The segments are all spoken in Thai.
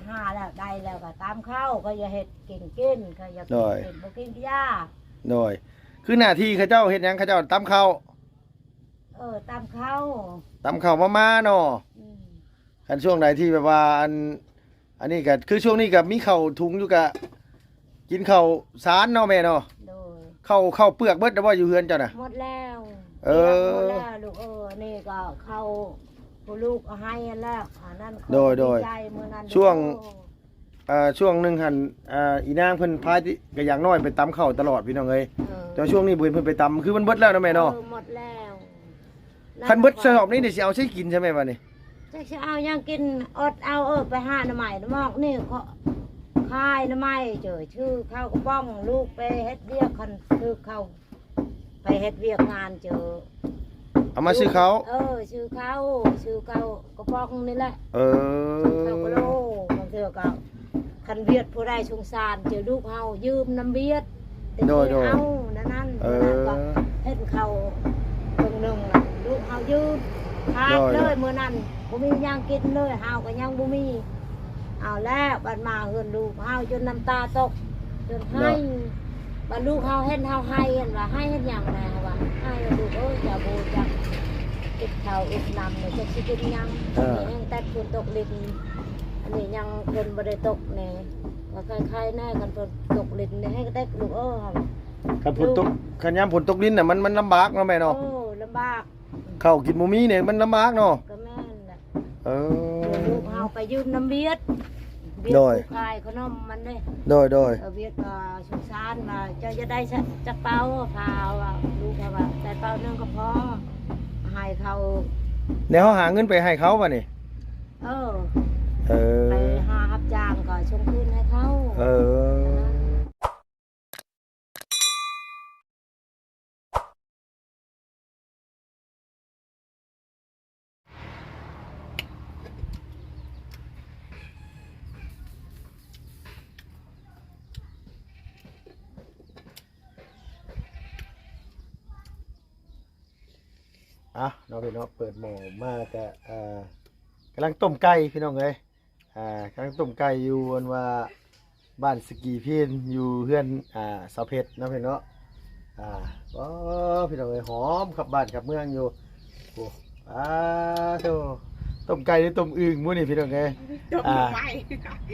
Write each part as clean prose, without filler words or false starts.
หาแล้วได้แล้วก็ตามเข้าก็อย่าเฮ็ดกินก็อย่ากินบ่กินยาโดยคือหน้าที่เขาเจ้าเฮ็ดหยังเขาเจ้าตำข้าวตามเข้ามาเนาะคันช่วงใดที่แบบว่าอันนี้ก็คือช่วงนี้ก็มีข้าวถุงอยู่ก็กินข้าวสารเนาะแม่เนาะโดยข้าวเปลือกเบิดแล้วบ่อยู่เฮือนเจ้าน่ะหมดแล้วหมดแล้วลูกนี่ก็เข้าผู้ลูกเอาให้แล้วอันนั้นโดยช่วงนึงหั่นอีนางเพิ่นพาก็อย่างน้อยไปตำข้าวตลอดพี่น้องเอ้ยแต่ช่วงนี้เพิ่นไปตำคือมันเบิดแล้วเนาะแม่เนาะหมดแล้วคันเบิดสอบนี้นี่สิเอาใช้กินใช่มั้ยบัดนี้จะเอายังกินอดเอาไปหาหน่อไม้น้ำมอกนี่เขาคายหน่อไม้เจอชื่อเข้ากระป้องลูกไปเฮ็ดเวียกคันคือเข้าไปเฮ็ดเวียกงานเจอเอามาซื้อเขาซื้อเขากระป้องนี่แหละเขากระโลบางเทื่อก็คันเวียดผู้ใดสงสารเจอลูกเฮายืมน้ำเวียดโดยเอานั่นก็เฮ็ดเขาตรงนึงลูกเฮายืมขาดเลยมื้อนั้นบ่มีหยังกินเลยเฮาก็ยังบ่มีเอาแล้วบัดมาเฮือนลูกเฮาจนน้ำตาตกจนให้บัดลูกเฮาเฮ็ดเฮาให้กันว่าให้เฮ็ดหยังแน่ว่าให้ลูกอย่าโบจักติดเข่าอุดน้ำเนี่ยจะสิกินยังยังแต่ฝนตกลินอันนี้ยังเพิ่นบ่ได้ตกแน่ก็คล้ายๆแน่กันฝนตกลินให้ได้ลูกคันฝนตกคันยามฝนตกลิ้นน่ะมันลำบากเนาะแม่เนาะลำบากข้าวกินบ่มีเนี่ยมันลำบากเนาะก็แม่นแหละลูกเฮาไปยืมน้ำเบียดขายขนมมันเด้โดยเบียดก็สงสารว่าเจ้าจะได้จักเป้าพาว่าลูกว่าแต่เป้านึงก็พอให้เขาแล้วเขาหาเงินไปให้เขาป่ะนี่ไปหารับจ้างก็ชงคืนให้เขาน้องพี่น้องเปิดหม้อมาก็กำลังต้มไก่พี่น้องเลยกำลังต้มไก่อยู่ว่าบ้านสกีพีนอยู่เพื่อนสาวเพชรน้องพี่น้องพี่น้องเลยหอมขับบ้านขับเมืองอยู่โธ่ต้มไก่หรือต้มอึ่งมื้อนี่พี่น้องเลย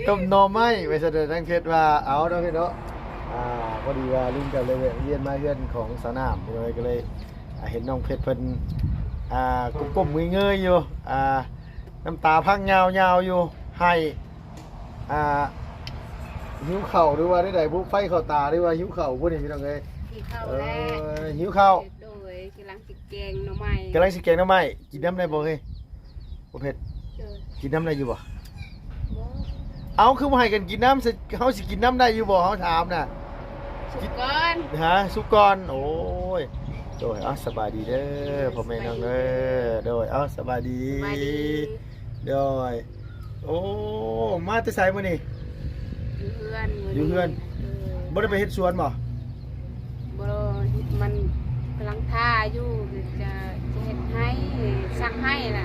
ต้มหน่อไม้ไปเสด็จทั้งเพชรว่าเอาน้องพี่น้องพอดีว่าลุงกับเลยเรียนมาเพื่อนของสนามพี่น้องก็เลยเห็นน้องเพชรเพิ่นก้มเงยอยู่น้ำตาพังยาวอยู่ให้หิวเข่าหรือว่าได้ใดบุกไฟเข้าตาหรือว่าหิวเข่าพวกนี้พี่น้องเอ้ยหิวเข่าโดยกำลังสิแกงหน่อไม้กินน้ำได้บ่เฮ้ยบ่เผ็ดกินน้ำได้อยู่บ่เอาคือมาให้กันกินน้ำเขาสิกินน้ำได้อยู่บ่เขาถามน่ะสุกก่อนสุกก่อนโอ้ยโดยสบายดีเด้อพ่อแม่น้องเด้อโดยสบายดีโดยโอ้มาแต่ไสมื้อนี้อยู่เฮือนบ่ได้ไปเฮ็ดสวนบ่มันกำลังท่าอยู่จะเฮ็ดให้สั่งให้น่ะ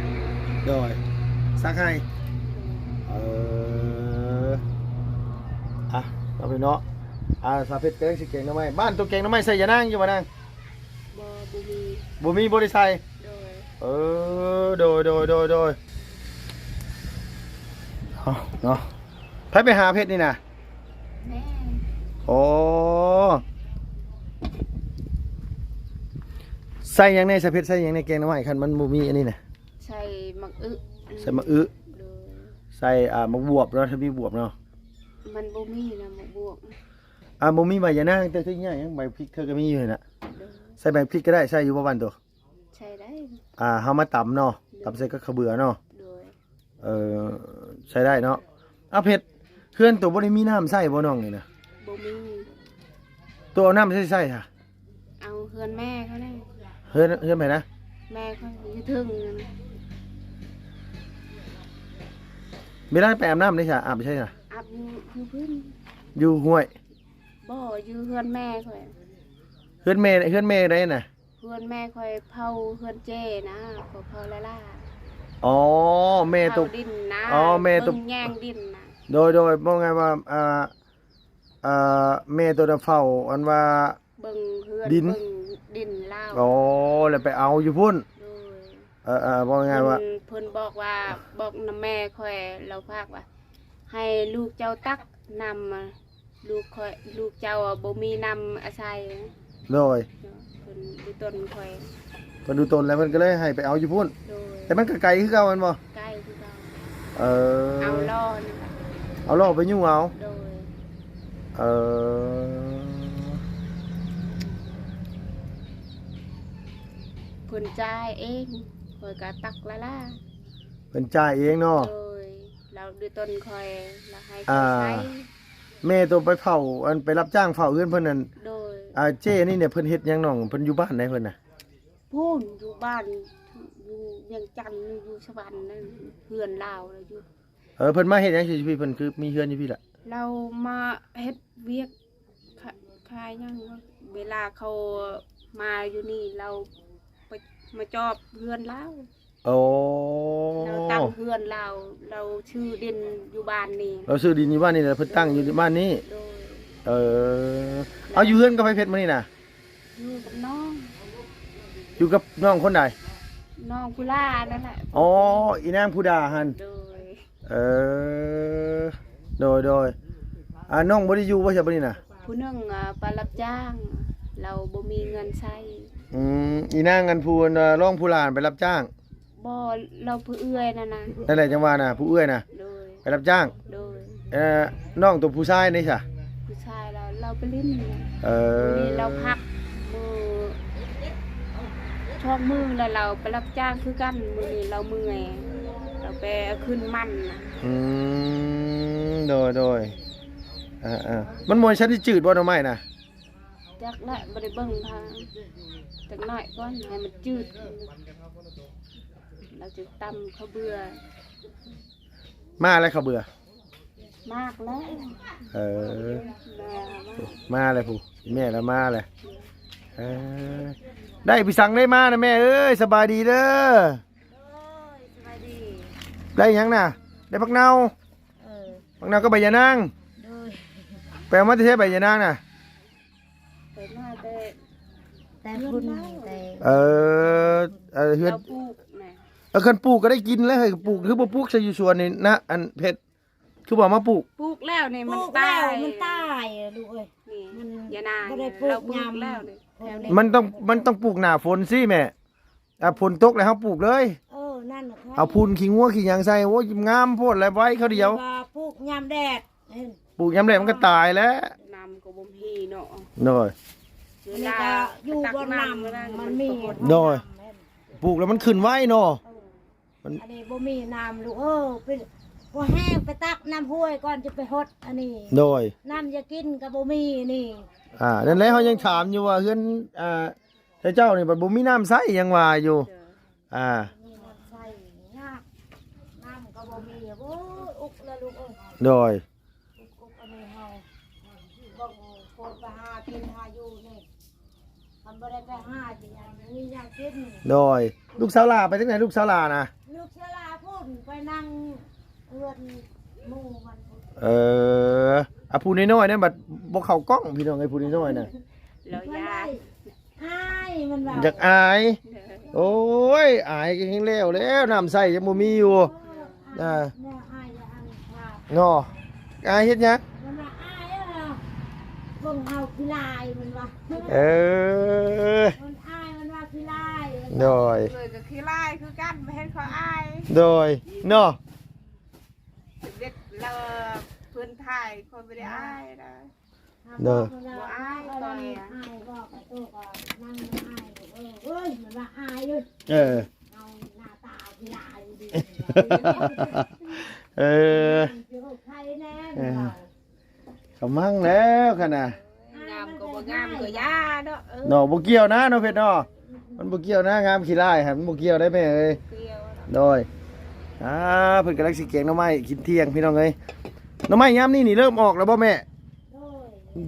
โดยสั่งให้เอาไปเนาะสาเพชรเก่งสิเก่งหน่อไม้บ้านตัวเก่งหน่อไม้ใส่ยานางอยู่บ่นางบ่มีบ่ได้ใส่โดยเนาะไปหาเพชรนี่นะแม่โอ้ใส่ยังในสะเพชรใส่ยังในแกงหน่อไม้คันมันบ่มีอันนี้น่ะใส่มะอึใส่มะอึใส่มะบวบเนาะถ้ามีบวบเนาะมันบ่มีนะมะบวบบ่มีใบยานางแต่ที่ง่ายยังใบพริกเธอก็มีอยู่น่ะใส่ใบพริกก็ได้ใส่อยู่ประมาณตัวใช่ได้เฮามาตำเนาะตำใส่ก็ข้าวเบื่อเนาะใช้ได้เนาะเพชรเพื่อนตัวบ่ได้มีน้ำใส่บ่น้องนี่นะบ่มีตัวเอาน้ำใส่ค่ะเอาเฮือนแม่เขาได้เฮือนไปนะแม่เขาอยู่ถึงไม่ได้ไปอาบน้ำได้ค่ะอาบใช่ค่ะอาบอยู่พื้นอยู่ห้วยบ่อยู่เฮือนแม่ค่อยเฮือนแม่ได้น่ะเฮือนแม่ค่อยเผาเฮือนเจนะเผาละล่าแม่ตุกดินนะแม่ตุกแย่งดินนะ โดยบ่ไงว่าแม่ตัวน่ะเฝ้าอันว่า เบิ่งเพื่อน ดิน เบิ่งดินเล่า อ๋อแล้วไปเอาอยู่พุ่น โดย บ่ไงว่า เพิ่นบอกว่าบอกนำแม่ค่อยเราพากว่า ให้ลูกเจ้าตักนำลูกค่อยลูกเจ้าบ่มีนำอาศัย โดย เพิ่นดูต้นค่อย เพิ่นดูตนแล้วเพิ่นก็เลยให้ไปเอาอยู่พุ่น โดย แต่มันก็ไกลคือเก่าแม่นบ่ ใกล้คือเรา เออ เอาล่อนี่ล่ะ เอาล่อไปยุ่งเอา โดย เออ เพิ่นจ่ายเองค่อยก็ตักละล่ะ เพิ่นจ่ายเองเนาะ โดยเราดูต้นค่อยแล้วให้ อ่า ใช้ แม่ตัวไปเผาอันไปรับจ้างเผาเอื้อนเพิ่นนั่น โดย เจ้นี่เนี่ยเพิ่นเฮ็ดหยังน้องเพิ่นอยู่บ้านไหนเพิ่นน่ะ พูนอยู่บ้านอยู่เวียงจันทน์อยู่สวรรค์นั่นเพื่อนลาวเลยอยู่ เพิ่นมาเฮ็ดหยังอยู่พี่เพิ่นคือมีเฮือนอยู่พี่ล่ะ เรามาเฮ็ดเวียกขายหยังวะเวลาเขามาอยู่นี่เราไปมาจอบเพื่อนลาว โอ้ เราตั้งเพื่อนเราชื่อดินอยู่บ้านนี่ เราซื้อดินอยู่บ้านนี่แหละเพิ่นตั้งอยู่บ้านนี้ โดย เออเอาอยู่เฮือนกับไผเพชรมื้อนี่น่ะ อยู่กับน้อง อยู่กับน้องคนใด น้องกุล่านั่นแหละ อ๋ออีนางผู้ดาหั่น โดย เออโดยน้องบ่ได้อยู่บ่ใช่บ่นี่น่ะ ผู้หนึงไปรับจ้าง เราบ่มีเงินใช้ อีนางอันผู้ร้องผู้หลานไปรับจ้าง บ่เราผู้เอื้อยนั่นนะ นั่นแหละจังว่าน่ะผู้เอื้อยน่ะ โดย ไปรับจ้าง โดย น้องตัวผู้ชายนี่จ้ะ ผู้ชายเราไปลิ้นนะ เออ นี่เราพักมือช่องมือแล้วเราไปรับจ้างคือกันมือนี้เราเมื่อยเราไปขึ้นมันนะ โดยมันมวยชั้นที่จืดบ่หน่อไม้น่ะ จักละบ่ได้เบิ่งทางจักหน่อยก่อนให้มันจืดเราจะตำข้าวเบื่อ มาแล้วเขาเบื่อ มากแล้ว เออ แม่ว่า มาเลยผู้แม่แล้วมาเลยเออได้พี่สั่งได้มานะแม่เอ้ยสบายดีเด้อ โอ้ยสบายดี ได้หยังน่ะ ได้ผักเนา เออ ผักเนาก็ใบยะนาง โดย แปลว่าที่ใช้ใบยะนางน่ะ ไปมาแต่ แต่คุณแต่ เออเฮือน เราปลูกนะ คันปลูกก็ได้กินแล้วเฮ้ยปลูกคือบ่ปลูกใส่อยู่สวนนี่นะอันเพชรคือบ่มาปลูก ปลูกแล้วนี่ ป มัน ลูก ตา แล้ว ย มันตายอะลูกเอ้ย นี่ มัน ยานาง บ่ได้ปลูก เราปลูก ยาม แล้วนี่แถวนี้ มันต้องปลูกหน้าฝนสิแม่ฝนตกแล้วเฮาปลูกเลย นั่นน่ะครับ เอาพูนขี้งัวขี้หยังใส่โอ้ยงามโพดแล้วไว้เขาเดียว ว่าปลูกยามแดดเห็น ปลูกยามแลงมันก็ตายแล้ว นำก็บ่มีเนาะ โดย เว อันนี้ ลา ก็อยู่บนน้ เวลา ำมันมี โดย ปลูกแล้วมันขึ้นไว้เนาะ อันนี้บ่มีน้ำลูกเป็นพอแห้งไปตักน้ำห้วยก่อนจะไปฮดอันนี้ โดย น้ำจะกินก็บ่มีนี่ นั่นแหละเขายังถามอยู่ว่าเฮือนเจ้านี่บัดบ่มีน้ำใช้ยังว่าอยู่ เด้อ มีน้ำใส่ยากน้ำก็บ่มีโอ้ยอุกแล้วลูกเอ้ย โดย อุกอันนี้เฮาบ่คนไปหากินหาอยู่นี่มันบ่ได้ไปหาสิหยังมีหยังกิน โดย ลูกสาวลาไปทางไหนลูกสาวลานะ ลูกเชลาพุ่นไปนั่งเอื้อนหมู่มัน ผู้น้อยๆนั่นบัดบ่เข้ากล้องพี่น้องไอ้ผู้น้อยๆน่ะ แล้วยา หายมันว่า อยากอาย โอ้ยอายก็แห้งแล้วน้ำใส่ยังบ่มีอยู่ เนี่ยอายอย่าอันค่ะ เนาะอายเฮ็ดหยัง มันว่าอายอะเบิ่งเฮาขี้ลายมันว่า มันอายมันว่าขี้ลาย โดย เลยก็ขี้ไล่คือกันไม่เห็นเขาอาย โดยเนาะ เด็กเราเพื่อนไทยคนไม่ได้อายนะ บ่อายต่อยอายบอกกับตัวก็นั่งอายเอ้ยมันว่าอายอยู่ เออ เอาหน้าตาขี้ลายดี เออ ใครแน่ เขามั่งแล้วขนาด งามก็บ่งามก็ยาเนาะ เนาะบ่เกี่ยวนะเนาะเพชรเนาะมันบ่เกี่ยวนะงามขี้ร้ายครับมันบ่เกี่ยวได้แม่เอ้ย เกลียว โดยเพิ่นกำลังสิเกียงหน่อไม้กินเที่ยงพี่น้องเอ้ยหน่อไม้ยามนี้นี่เริ่มออกแล้วบ่แม่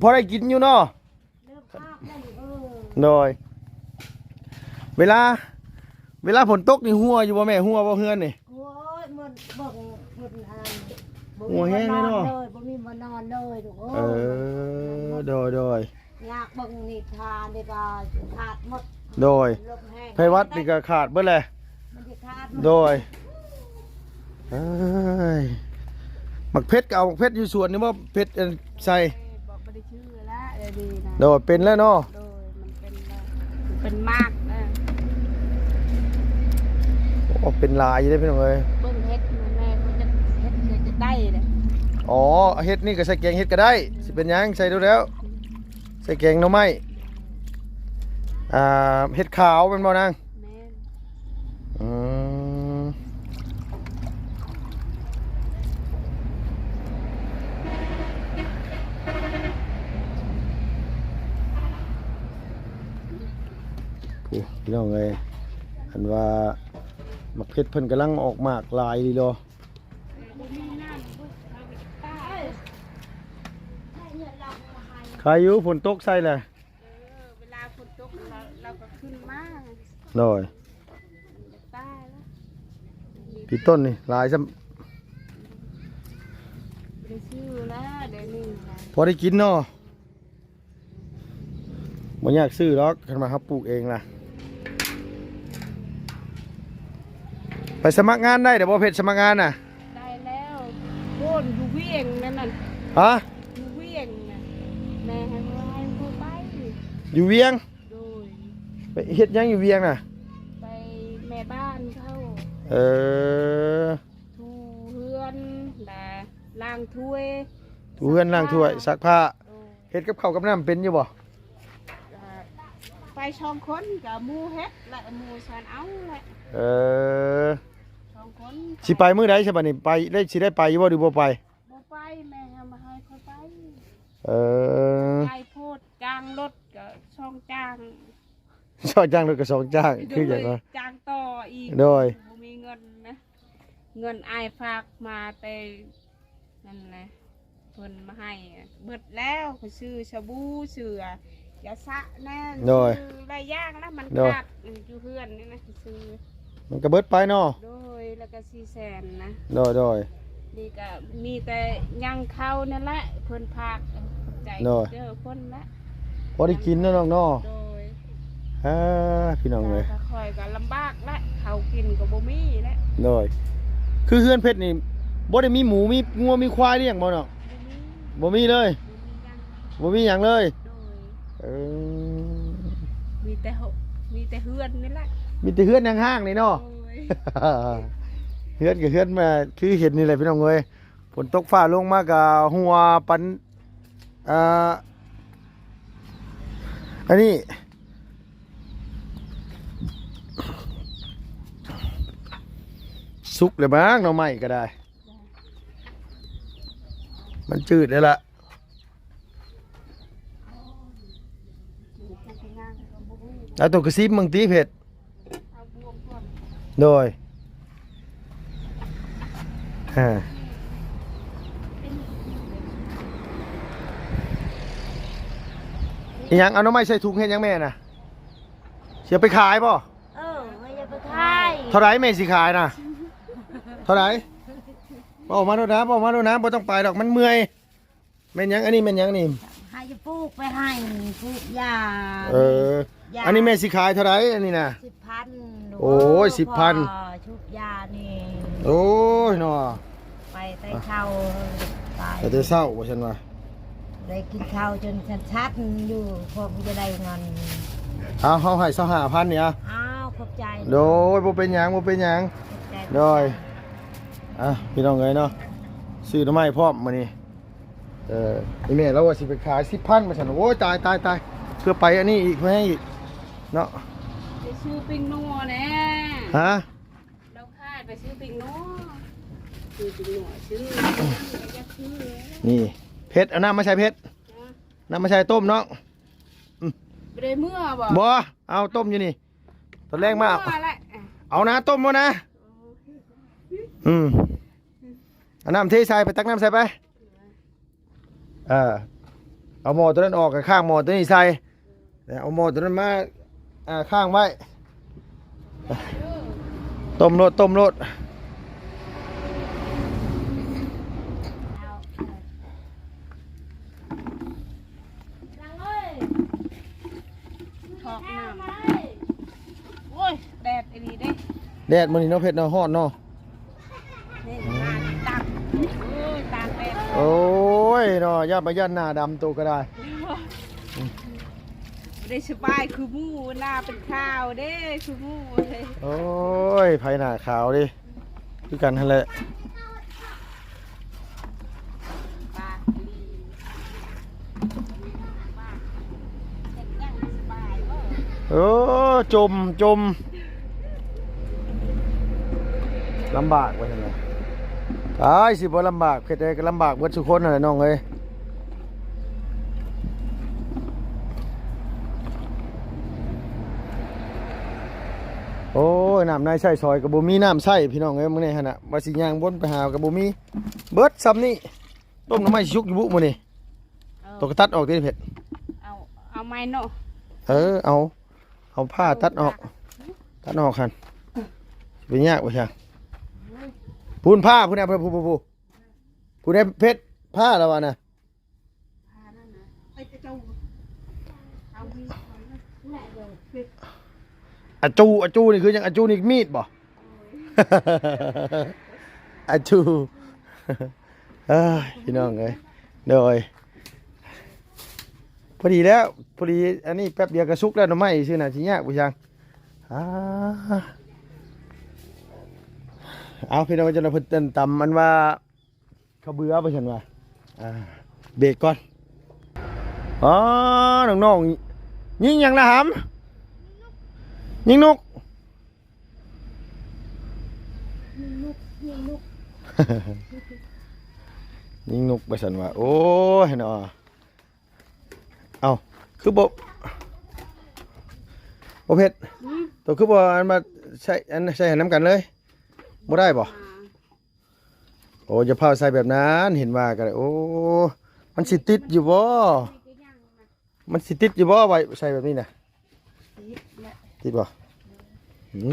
พอได้กินอยู่เนาะโดยเวลาฝนตกนี่หัวอยู่บ่แม่หัวบ่เฮือนนี่ โอ้ยมันบอกคนอัน หัวแห้งเลยเนาะ บ่มีบ่นอนเลยลูกเอ้ เอย โดย อยากเบิ่งนิทานนี่ก็ขาดหมด โดย ลมแห้ง ไผวัดนี่ก็ขาดเบิดเลย มันสิขาดหม โดยเอ้ยหมักเพชรก็เอาหมักเพชรอยู่สวนนี่ว่าเพชรใส่ บอกบ่ได้ชื่อแล้วดีนะ โดยเป็นแล้วเนาะ โดยมันเป็นแล้วมันเป็นมากนะ โอ้เป็นลายอยู่ได้พี่น้องเอ้ย เบิ่งเฮ็ดแม่เขาจะเฮ็ดเนี่ยจะได้เลย อ๋อเฮ็ดนี่ก็ใส่แกงเฮ็ดก็ได้สิเป็นหยังใส่ดูแล้วใส่แกงหน่อไม้เฮ็ดขาวเป็นบ่นาง แม่น อืมผู้พี่น้องเอ้ยอันว่าหมักเพชรเพิ่นกำลังออกหมากลายดีโล บ่มีน้ำบ่เอาไปตาย ขายอยู่ฝนตกใส่แหละ เวลาฝนตกเราก็ขึ้นมา โดย จะตายแล้ว พี่ต้นนี่หลายซ้ำ ได้ชื่อแล้วเดี๋ยวนี้นะ พอได้กินเนาะบ่อยากซื้อหรอกคันมาครับปลูกเองล่ะไปสมัครงานได้เดี๋ยวบ่เพชรสมัครงานน่ะ ได้แล้วโค่นอยู่เวียงนั่นน่ะ ฮะ อยู่เวียงน่ะแม่ให้มาให้พ่อไป อยู่เวียง โดย ไปเฮ็ดหยังอยู่เวียงน่ะ ไปแม่บ้านเขา เออ ทูเฮือนและล้างถ้วย ถูเฮือนล้างถ้วยซักผ้า โดย เฮ็ดกับข้าวกับน้ำเป็นอยู่บ่ ไปช่องคนกับหมูเฮ็ดและหมูสานเอาแหละ เออ ช่องคน สิไปมื้อใดใช่บัดนี้ไปได้สิได้ไปอยู่บ่หรือบ่ไป บ่ไปแม่ให้มาให้เขาไป เออ ไก่โพดจ้างรถกับช่องจ้าง ชอบจ้างรถกับสองจ้างคือหยังวะ จ้างต่ออีก โดย บ่มีเงินนะเงินอายฝากมาแต่นั่นแหละเพิ่นมาให้อะเบิดแล้วเขาซื้อชาบูซื้อยาสระแน่ โดย ซื้อหลายอย่างนะมัน โดย ขาดอยู่เพื่อนนี่นะซื้อ มันก็เบิดไปเนาะ โดยแล้วก็400,000นะ โดย นี่ก็มีแต่ยังเข้านั่นแหละเพิ่นพากขอบใจ โดย เด้อคนละ พอได้กินเนาะน้องเนาะ โดย พี่น้องเอ้ย ก็ค่อยก็ลำบากละเขากินก็บ่มีแล้ว โดยคือเฮือนเพชรนี่บ่ได้มีหมูมีงัวมีควายเลี้ยงบ่เนาะ บ่มี บ่มีเลย บ่มียังบ่มีหยังเลย โดย เออ มีแต่เฮือนนี่แหละ มีแต่เฮือนห้างๆนี่เนาะ โดย เฮือนกับเฮือนมาคือเห็นนี่แหละพี่น้องเอ้ยฝนตกฟ้าลงมากับหัวปันอันนี้สุกเลยบ้างหน่อไม้ก็ได้ มันจืดเลยล่ะ แล้วตัวกระซิบมึงตีเผ็ด เอาบวมก่อน โดยฮะอีหยังเอาหน้ำไม้ใส่ถุงเห็นยังแม่น่ะเสียไปขายป่ะ ไม่จะไปขาย เท่าไหรแม่สิขายน่ะเท่าไหรบอกมาโน่นนะบอกมาโน่นนะบ่ต้องไปดอกมันเมื่อยแม่นยังอันนี้แม่นยังนี่ ให้จะปลูกไปให้ปลูกยา เอออันนี้แม่สิขายเท่าไหรอันนี้น่ะ 10,000 โอ้ย10,000 ชุบยานี่ โอ้ยเนาะ ไปไต่เช่าตาย แต่จะเศร้าว่าฉันว่า ได้กินข้าวจนชัดๆอยู่พอจะได้เงิน เอาเฮาให้25,000เนี่ย อ้าวขอบใจ โดยบ่เป็นหยังบ่เป็นหยัง ขอบใจ โดยพี่น้องเอ้ยเนาะซื้อหน่อไม้พร้อมมื้อนี้นี่แม่เราว่าสิไปขาย 10,000มาซั่นโอ้ยตายเพื่อไปอันนี้อีกไม่ให้อีกเนาะ ไปซื้อปิ้งนัวแน่ ฮะ เราคายไปซื้อปิ้งนัวซื้อปิ้งนัวซื้ออยากซื้อเลย นี่เพชรเอาน้ำมาใส่เพชร นะ น้ำมาใส่ต้มเนาะ บ่ได้เมื่อบ่ บ่เอาต้มอยู่นี่ตอนแรกมา เอแหละ เอานะต้มมานะเอาน้ำเทใส่ไปตักน้ำใส่ไปเอาหม้อตัวนั้นออกกับข้างหม้อตัวนี้ใส่เอาหม้อตัวนั้นมาข้างไว้ต้มโลด อกน้ำโอ้ยแดดไอ้นี่เด้ แดดมื้อนี้เนาะเผ็ดเนาะฮ้อนเนาะ นี่มาตักโอ้ยตากแดด โอ้ยเนาะย่ามาย่านหน้าดำตัวก็ได้ ได้สบายคือหมูหน้าเป็นข้าวเด้คือหมูเลย โอ้ยไผหน้าขาวดิคือกันหั่นแหละ ปากลีปากเห็นยังสบายเว้ย โอ้จมลำบากว่าซั่นน่ะตายสิบ่ลำบากเฮ็ดได้ก็ลำบากเบิดทุกคนนั่นแหละน้องเอ้ยโอ้ยน้ำในใส่ซอยกับบ่มีน้ำใส่พี่น้องเอ้ยมื้อนี้หั่นน่ะว่าสิย่างวนไปหากับบ่มีเบิดซ้ำนี่ต้มน้ำมันสิชุกอยู่บุมื้อนี้ตกตัดออกติเผ็ด เอาไม้เนาะ เอาผ้าตัดออกหั่นเป็นยากบ่ช่างพูนผ้าพูนน่ะพูนได้เพชรผ้าแล้ววะน่ะ ไอ้เจ้าเอามีดก่อนนะ อาจูนี่คือยังอาจูนี่มีดบ่ อาจูเอ้ยพี่น้องเอ้ยเด้อพอดีแล้วพอดีอันนี้แป๊บเดียวก็สุกแล้วหน่อไม้ซื่อน่ะสิยากบ่ช่างเอาพี่น้องจะเราเพิ่นตำมันว่าเขาเบื่อไปฉันว่าเบรกก่อนอ๋อน้องๆยิงยังนะหำยิงนกยิงนกไปฉันว่าโอ้ยเนาะเอาคือบ่เผ็ดตัวคือบ่อันมาใช้น้ำกันเลยบ่ได้บ่โอ้จะเผาใส่แบบนั้นเห็นว่ากันโอ้มันสิติดอยู่บ่มันสิติดอยู่บ่ไว้ใส่แบบนี้น่ะติดบ่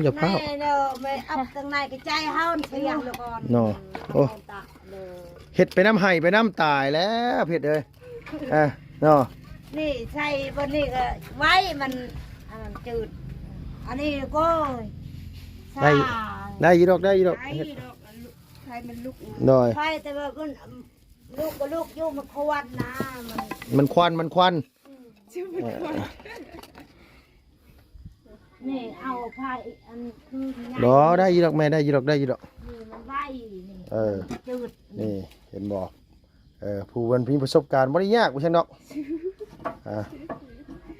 อย่าเผา แม่เนาะแม่อับทางในก็ใจเฮาเสียงเลยก่อน เนาะโอ้เฮ็ดไปน้ำไห้ไปน้ำตายแล้วเผ็ดเอ้ยเนาะ นี่ใช่บนนี้ก็ไว้มันอันนั้นจืดอันนี้ก็ซา ได้ยีดอก ไอ้ เฮ็ด ดอกใครมันลุก หน่อย ไฟแต่ว่ามันลูกก็ลูกอยู่มันควันนะมัน มันควัน ชื่อมันคน นี่เอาไฟอันคือ ดอได้ยีดอกแม่ได้ยีดอก นี่มันไว้นี่ จืด นี่เห็นบอกผู้วันมีประสบการณ์บ่ได้ยากบ่ใช่ดอก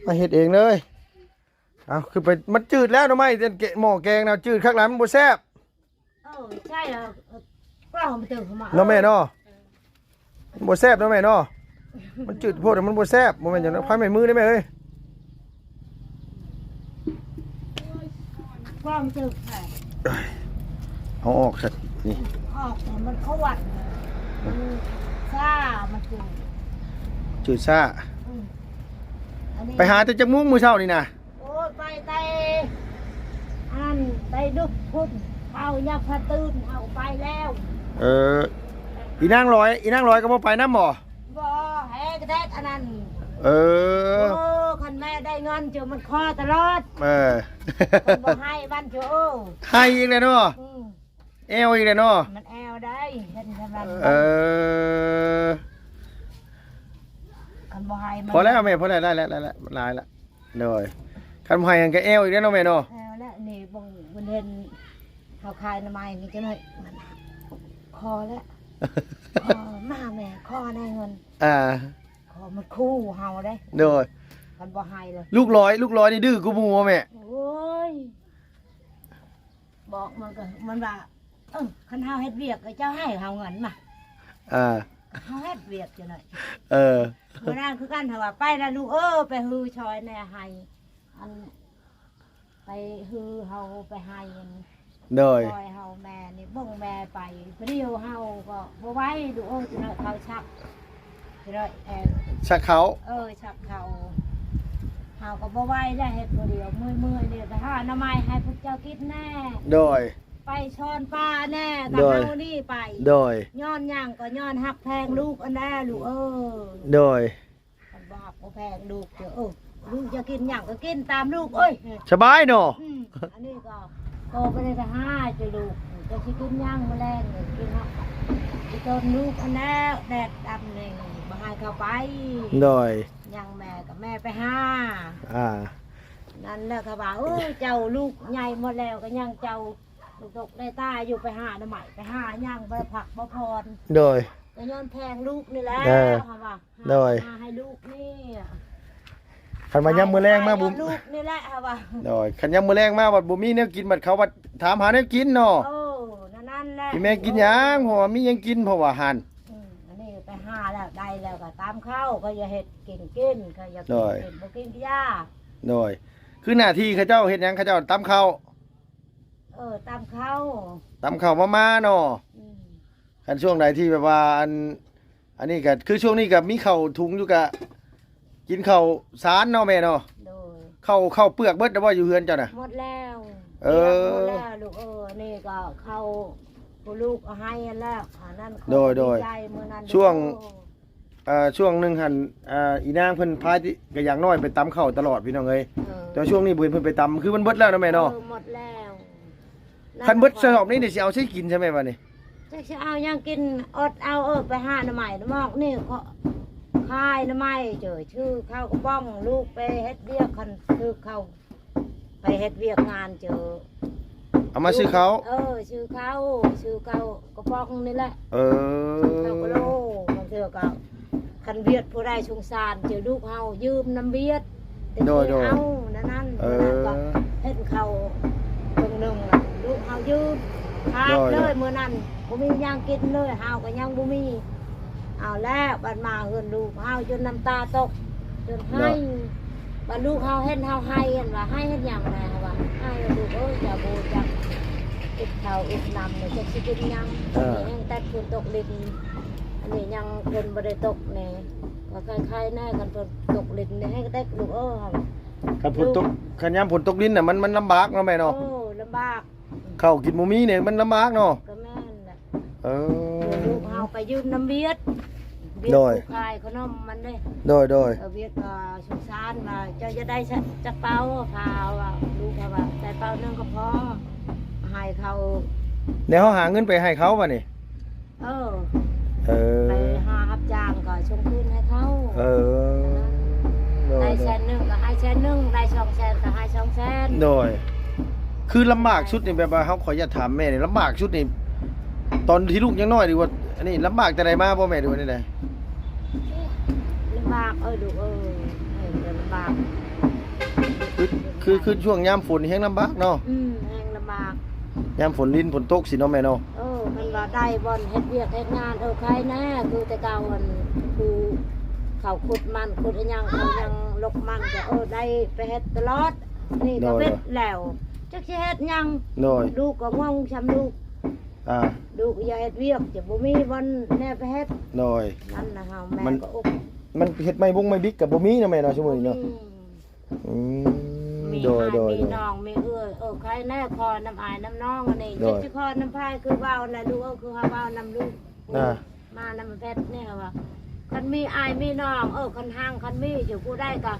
มาเฮ็ดเองเลยเอาคือไปมันจืดแล้วเนาะไม่หม้อแกงน่ะจืดคักหลายมันบ่แซ่บ ใช่เหรอก็เอาไปเติมเข้ามา เนาะแม่เนาะมันบ่แซ่บเนาะแม่เนาะมันจืดโพดมันบ่แซ่บบ่แม่นจังนั้นพายแม่มือได้แม่เอ้ย ก็เอาไปเติมใส่ เอาออกสักนี่ ออกมันควันมันซามันจืด จืดซ่า อันนี้ ไปหาแต่จักมุ้งมื้อเช้านี่น่ะ โอ้ยไปไตอันไตดุกพุ่นเอายักษ์พะตื่นเอาไปแล้ว อีนางร้อยก็บ่ไปนำบ่ บ่แฮกระแทกอันนั้น เออ โอ้คันแม่ได้เงินเจอมันคอตลอด คนบ่ให้บ้านเจอ ให้อีกแล้วเนาะ อืม เอวอีกแล้วเนาะ มันแอวได้เห็นสำหรับ คันบ่ให้มัน พอแล้วแม่พอแล้วได้แล้วหลายละเด้อคันบ่ให้กันก็เอวอีกแล้วเนาะแม่เนาะ แอวแล้วนี่บ่งบ่เห็นเขาขายหน้ำไม้นี่จังได๋มันคอแล้วคอมาแม่คอได้เงิน คอมันคู่เฮาได้ เด้อ คันบ่ให้เลย ลูกร้อยนี่ดื้อกูหมู่บ่แม่ โอ้ยบอกมันก็มันว่าคันเฮาเฮ็ดเวียกก็เจ้าให้เฮาเงินมา เฮาเฮ็ดเวียกจังได๋ เมื่อนั้นคือกันถ้าว่าไปแล้วลูกไปฮือชอยแน่ให้อันไปฮือเฮาไปให้อัน เด้อ ชอยเฮาแม่นี่บ่งแม่ไปเดียวเฮาก็บ่ไหว้ดูจังได๋เขาชักจังได๋ชักเขา ชักเขาเฮาก็บ่ไหว้ได้เฮ็ดผู้เดียวเมื่อยๆนี่แต่หาหน้าไม้ให้พวกเจ้ากินแน่ เด้อ ไปชอนปลาแน่แต่ โดย เฮานี่ไป เด้อ ย้อนหยังก็ย้อนฮักแพงลูกอันแน่ลูก เด้อ มันบ่ฮักบ่แพงลูกเจ้า ลูกจะกินหยังก็กินตามลูกเอ้ย สบายเนาะ อันนี้ก็โตไปได้แต่ห้าจะลูกจะสิกินหยังแมลงกินฮะสิต้นลูกอันแล้วแดดดำนี่บ่ให้เข้าไป โดย ยังแม่กับแม่ไปห้า อ่า นั่นแหละเขาว่าเจ้าลูกใหญ่หมดแล้วก็ยังเจ้าลูกตกได้ตาอยู่ไปหาใหม่ไปหาย่างบ่ผักบ่พร โดย ก็ย้อนแทงลูกนี่แหละ เออ เขาว่า โดย หาให้ลูกนี่ คันมายามมื้อแรงมาบุม ลูกนี่แหละเขาว่า โดยคันยามมื้อแรงมาบัดบ่มีแนวกินบัดเขาบัดถามหาแนวกินเนาะ โอ้นั่นแหละ พี่แม่กินหยังเพราะว่ามีหยังกินเพราะว่าหัน อันนี้ไปหาแล้วได้แล้วก็ตามเข้าก็อย่าเฮ็ดกินกินก็อย่า โด กิน ย กินบ่กินก็ยา โดยคือหน้าที่เขาเจ้าเฮ็ดหยังเขาเจ้าตำข้าว ตามเข้า ตำข้าวมาเนาะ อืม คันช่วงใดที่แบบว่าอันนี้ก็คือช่วงนี้ก็มีข้าวถุงอยู่ก็กินข้าวสารเนาะแม่เนาะ โดย ข้าวเปลือกเบิดแล้วบ่อยู่เฮือนเจ้าน่ะ หมดแล้ว เออ หมดแล้วลูกนี่ก็เข้าผู้ลูกเอาให้อันแล้วอันนั้นเขา โดย ใจมื้อนั้น ช่วง ช่วงหนึงหั่นอีนางเพิ่นพาที่ก็อย่างน้อยไปตำข้าวตลอดพี่น้องเอ้ยแต่ว่าช่วงนี้เพิ่นไปตำคือมันเบิดแล้วเนาะแม่เนาะ หมดแล้ว คันเบิดสอบนี้เดี๋ยวสิเอาใช้กินใช่ไหมบัดนี้ จะเอายังกินอดเอาไปหาหน่อไม้น้ำมอกนี่เขาคายหน่อไม้เจอชื่อเข้ากระป้องลูกไปเฮ็ดเวียกคันคือเขาไปเฮ็ดเวียกงานเจอ เอามาซื้อเขา ชื่อเขากระป้องนี่แหละ เออ เขาก็โลบางเทื่อก็คันเวียดผู้ใดสงสารเจอลูกเฮายืมน้ำเวียดแต่ โดย เอานั่นก็เฮ็ดเขาเบิ่งหนึงลูกเฮายืมขาดเลยมื้อนั้นบ่มีหยังกินเลยเฮาก็ยังบ่มีเอาแล้วบัดมาเฮือนลูกเฮาจนน้ำตาตกจนให้บัดลูกเฮาเฮ็ดเฮาให้เห็นว่าให้เฮ็ดหยังได้ว่าให้ลูกอย่าโบจักอิดข้าวอิดน้ำเนี่ยจะสิกินหยังยังแต่ฝนตกลิ้นอันนี้ยังเพิ่นบ่ได้ตกแน่ก็คล้ายๆแน่กันเพิ่นตกลิ้นนี่ให้แต่ลูกค่ะ คันฝนตกคันยามฝนตกดินน่ะมันลำบากเนาะแม่เนาะ ลำบาก ข้าวกินบ่มีเนี่ยมันลำบากเนาะ ก็แม่นแหละ เออ ลูกเฮาไปยืมน้ำเวียด โดย ขายขนมมันเด้ โดย เวียดก็สงสารว่าเจ้าจะได้จักเป้าพาว่าลูกเขาว่าแต่เป้านึงก็พอให้เขา เดี๋ยวเขาหาเงินไปให้เขาป่ะนี่ เออ เออ ไปหารับจ้างก็ชงคืนให้เขา เออโด ได้ ย แสนหนึ่งก็ให้แสนหนึ่งได้200,000ก็ให้200,000 โดย คือลำบากชุดนี่แบบว่าเขาขออย่าตถามแม่นี่ลำบากชุดนี่ตอนที่ลูกยังน้อยดีกว่าอันนี้ลำบากแต่ใดมาพ่อแม่ดูนี่แหละ ลำบากลูกลำบาก คือช่วงยามฝนนี่แห้งลำบากเนาะ แห้งลำบาก ยามฝนลิ้นฝนตกสิเนาะแม่เนาะ มันว่าได้บอนเฮ็ดเวียกเฮ็ดงานใครแน่คือแต่เก่าอันคือเขาขุดมันขุดอีหยังเขายังลกมันก็ได้ไปเฮ็ดตลอดนี่ก็เฮ็ดแล้วจักสิเฮ็ดหยัง โดย ลูกก็งงช้ำลูก อ่า ลูกอย่าเฮ็ดเวียกจะบ่มีวันแน่ไปเฮ็ด โดย นั่นน่ะเฮาแม่ มัน ก็อก มันเฮ็ดไม่บงไม่บิ๊กกับบ่มีเนาะแม่เนาะชั่วโมงนี้เนาะอืม มี โดย อ้าย โดย มีน้องมีใครแน่คอน้ำอายน้ำน้องอันนี้จักสิคอน้ำพายคือเว้าน่ะลูกคือเฮาเว้านำลูก มานำเพชรเนี่ยว่าคันมีอายมีน้องคันห้างคันมีอยู่กูได้ก็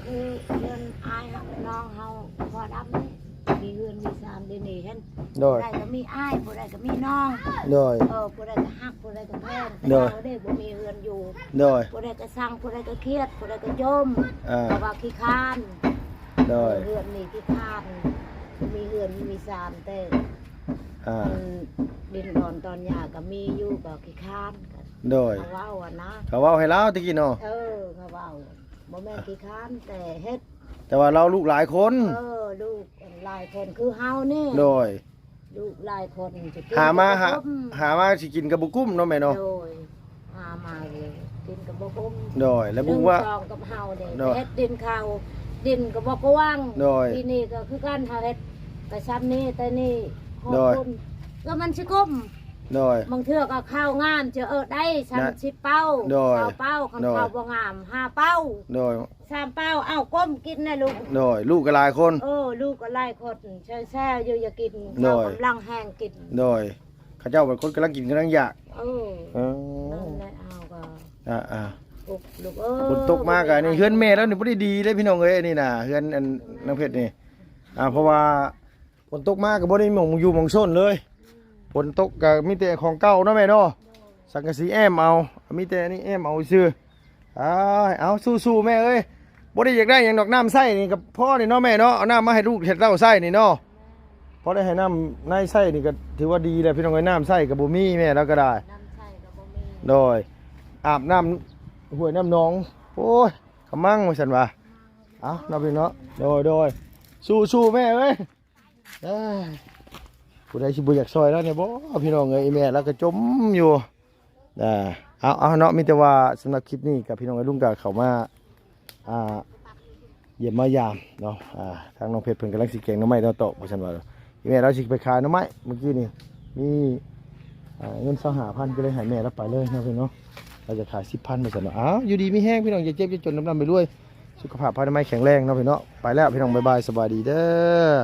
คือเงินอายน้องเฮาพอดำนี่มีเงินมีสามเดือนนี่เห็น โดย ได้ก็มีอายผู้ใดก็มีน้อง โดย ผู้ใดก็ฮักผู้ใดก็แพงแต่ โดย เราได้บ่มีเงินอยู่ โดย ผู้ใดก็สั่งผู้ใดก็เครียดผู้ใดก็จม อ่า เพราะว่าขี้ค้าน โดย เงินนี่ขี้ค้านมีเงินมีสามแต่ อ่า ดินอ่อนตอนหยาก็มีอยู่ก็ขี้ค้านกัน โดย เขาเว้าอะนะ เขาเว้าให้เราตะกี้เนาะ เขาเว้าบ่แม่นขี้ค้านแต่เฮ็ด แต่ว่าเราลูกหลายคน ลูกหลายคนคือเฮานี่ โดย ลูกหลายคนจะกิน หามา กับบ่คุ้ หามาสิกินกับบุกุ้มเนาะแม่เนาะ โดยหามาเลยกินกับบ่คุ้ม โดยแล้วบุ้งว่า หนึ่งซองกับเฮาเด้ โดย เฮ็ดดินข้าวดินก็บ่กว้าง โดย ที่นี่ก็คือกันเฮาเฮ็ดไปซ้ำนี้แต่นี่ขอบ โดย คุณก็มันสิก้ม โดย บางเทื่อก็ข้าวงามจะได้ ได้ 30เป้า โดย เป้าคัน โดย ข้าวบ่งาม5เป้า โดย 3เป้าเอ้าก้มกินนะลูก โดยลูกก็หลายคน ลูกก็ไล่คนแช่ๆอยู่อย่ากิน โด ข้าวย กำลังแห้งกิน โดยเขาเจ้าเป็นคนกำลังกินกำลังอยาก เออ อ๋อ นั่นแหละเอาก็ อ่า กุกลูกเอ้ย ฝนตกมากอ่ะนี่เฮือนแม่แล้วนี่บ่ได้ดีเลยพี่น้องเอ้ยนี่น่ะเฮือนอันน้ำเพชรนี่เพราะว่าฝนตกมากก็บ่ได้หม่องอยู่หม่องซ่นเลยฝนตกก็มีแต่ของเก่าเนาะแม่เนาะสังกะสีแอมเอามีแต่นี่แอมเอาซื่อเอาสู้ๆแม่เอ้ยบ่ได้อยากได้หยังดอกน้ำใส่นี่กับพ่อนี่เนาะแม่เนาะเอาน้ำมาให้ลูกเฮ็ดเหล้าใส่นี่เนาะพอได้ให้น้ำในใส่นี่ก็ถือว่าดีแล้วพี่น้องเอ้ยน้ำใส่ก็บ่มีแม่แล้วก็ได้ น้ำใส่ก็บ่มี โดยอาบน้ำห้วยน้ำหนองโอ้ยขมั่งว่าฉันว่าเอาเราพี่เนาะโดยสู้แม่เอ้ยผู้ใดสิบ่อยากซอยแล้วเนี่ยบ่พี่น้องเอ้ยแม่แล้วก็จมอยู่เอาเนาะมีแต่ว่าสำหรับคลิปนี้กับพี่น้องไอ้ลุงกับเขามาเยี่ยมมายามเนาะทางน้องเพชรเพิ่นกำลังสิแกงหน่อไม้เนาะโตะว่าฉันว่าแม่เราสิไปขายหน่อไม้เมื่อกี้นี่มีเงิน25,000ก็เลยให้แม่รับไปเลยนะพี่เนาะเราจะขาย10,000มาซั่นเนาะอยู่ดีมีแห้งพี่น้องอย่าเจ็บอย่าจนน้ำไปรวยสุขภาพภายในแข็งแรงเนาะพี่เนาะไปแล้วพี่น้องบ๊ายบายสบายดีเด้อ